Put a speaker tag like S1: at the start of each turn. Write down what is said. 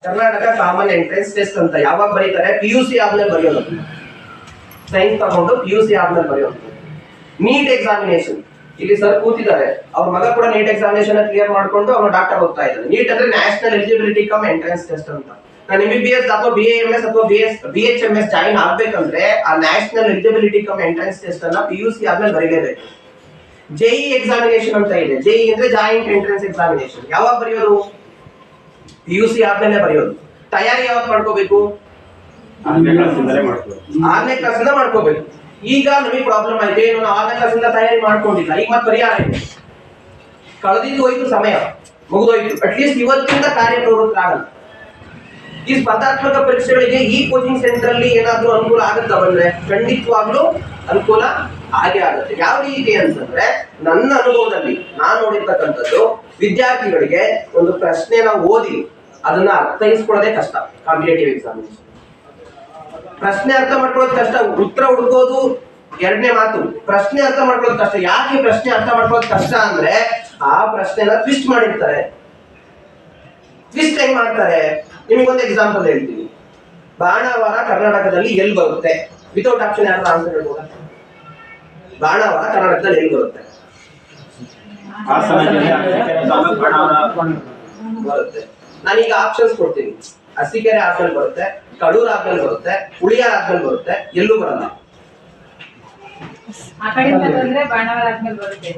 S1: Karnataka common entrance test ಅಂತ ಯಾವಾಗ ಬರೀತಾರೆ? PUC ಆದ್ಮೇಲೆ ಬರೆಯೋದು. ಸೈನ್ಸ್ ತಗೊಂಡು PUC ಆದ್ಮೇಲೆ ಬರೆಯೋದು. ನೀಟ್ ಎಕ್ಸಾಮಿನೇಷನ್, ಇಲ್ಲಿ ಸರ್ ಕೂತಿದ್ದಾರೆ, ಅವ್ರ ಮಗ ಕೂಡ ನೀಟ್ ಎಕ್ಸಾಮಿನೇಷನ್ ಕ್ಲಿಯರ್ ಮಾಡ್ಕೊಂಡು ಅವ್ರು ಡಾಕ್ಟರ್ ಹೋಗ್ತಾ ಇದ್ದಾರೆ. ನೀಟ್ ಅಂದ್ರೆ national eligibility come entrance test ಅಂತ. ನಾನು MBBS ಅಥವಾ BAMS ಅಥವಾ BHMS ಜಾಯಿನ್ ಆಗ್ಬೇಕಂದ್ರೆ ಆ national eligibility come entrance test ಅನ್ನ PUC ಆದ್ಮೇಲೆ ಬರೀಲೇಬೇಕು. JEE ಎಕ್ಸಾಮಿನೇಷನ್ ಅಂತ ಇದೆ. JEE ಅಂದ್ರೆ ಜಾಯಿಂಟ್ ಎಂಟ್ರೆನ್ಸ್ ಎಕ್ಸಾಮಿನೇಷನ್. ಯಾವಾಗ ಬರೆಯೋದು? PUC ಆದ್ಮೇಲೆ ಬರೆಯೋದು. ತಯಾರಿ ಯಾವಾಗ ಮಾಡ್ಕೋಬೇಕು? 6ನೇ ಕ್ಲಾಸಿಂದ ಮಾಡ್ಕೋಬೇಕು. ಈಗ ನಮಗೆ ಪ್ರಾಬ್ಲಮ್ ಆಯ್ತು, ಏನು ನಾವು 6ನೇ ಕ್ಲಾಸಿಂದ ತಯಾರಿ ಮಾಡ್ಕೊಂಡಿಲ್ಲ, ಈಗ ಮತ್ತೆ ಪರಿಹಾರ ಇದೆ. ಕಳೆದಿದ್ದು ಹೋಯ್ತು, ಸಮಯ ಮುಗಿದೋಯ್ತು. ಅಟ್ಲೀಸ್ಟ್ ಇವತ್ತಿಂದ ಕಾರ್ಯಪ್ರವೃತ್ತರಾಗಲ್ಲ. ಈ ಸ್ಪರ್ಧಾತ್ಮಕ ಪರೀಕ್ಷೆಗಳಿಗೆ ಈ ಕೋಚಿಂಗ್ ಸೆಂಟರ್ ಅಲ್ಲಿ ಏನಾದ್ರೂ ಅನುಕೂಲ ಆಗುತ್ತಾ ಬಂದ್ರೆ? ಖಂಡಿತವಾಗ್ಲೂ ಅನುಕೂಲ ಆಗೇ ಆಗುತ್ತೆ. ಯಾವ ರೀತಿ ಅಂತಂದ್ರೆ, ನನ್ನ ಅನುಭವದಲ್ಲಿ ನಾನು ನೋಡಿರ್ತಕ್ಕಂಥದ್ದು, ವಿದ್ಯಾರ್ಥಿಗಳಿಗೆ ಒಂದು ಪ್ರಶ್ನೆನ ಓದಿ ಅದನ್ನ ಅರ್ಥೈಸ್ಕೊಳ್ಳೋದೇ ಕಷ್ಟ. ಕಾಂಪಿಟೇಟಿವ್ ಎಕ್ಸಾಮಿನೇಷನ್ ಪ್ರಶ್ನೆ ಅರ್ಥ ಮಾಡ್ಕೊಳ್ಳೋದು ಕಷ್ಟ, ಉತ್ತರ ಹುಡುಕೋದು ಎರಡನೇ ಮಾತು. ಪ್ರಶ್ನೆ ಅರ್ಥ ಮಾಡ್ಕೊಳ್ಳೋದು ಕಷ್ಟ. ಯಾಕೆ ಪ್ರಶ್ನೆ ಅರ್ಥ ಮಾಡ್ಕೊಳ್ಳೋದು ಕಷ್ಟ ಅಂದ್ರೆ, ಆ ಪ್ರಶ್ನೆನ ಟ್ವಿಸ್ಟ್ ಮಾಡಿರ್ತಾರೆ. ಟ್ವಿಸ್ಟ್ ಹೆಂಗ್ ಮಾಡ್ತಾರೆ? ನಿಮಗೊಂದು ಎಕ್ಸಾಂಪಲ್ ಹೇಳ್ತೀನಿ. ಬಾಣಾವರ ಕರ್ನಾಟಕದಲ್ಲಿ ಎಲ್ಲಿ ಬರುತ್ತೆ? ವಿತೌಟ್ ಆಪ್ಷನ್ ಯಾರು ಆನ್ಸರ್ ಹೇಳ್ಬೋದಾ? ಬಾಣಾವರ ಕರ್ನಾಟಕದಲ್ಲಿ ಎಲ್ಲಿ ಬರುತ್ತೆ? ಬರುತ್ತೆ. ನಾನೀಗ ಆಪ್ಷನ್ಸ್ ಕೊಡ್ತೀನಿ. ಅರಸೀಕೆರೆ ಆದ್ಮೇಲೆ ಬರುತ್ತೆ, ಕಡೂರ್ ಆದ್ಮೇಲೆ ಬರುತ್ತೆ, ಹುಳಿಯಾರ್ ಆದ್ಮೇಲೆ ಬರುತ್ತೆ, ಎಲ್ಲೂ ಬರಲ್ಲ.
S2: ಆ ಕಡೆ ಬಂದ್ರೆ ಬಾಣಾವರ ಆದ್ಮೇಲೆ ಬರುತ್ತೆ.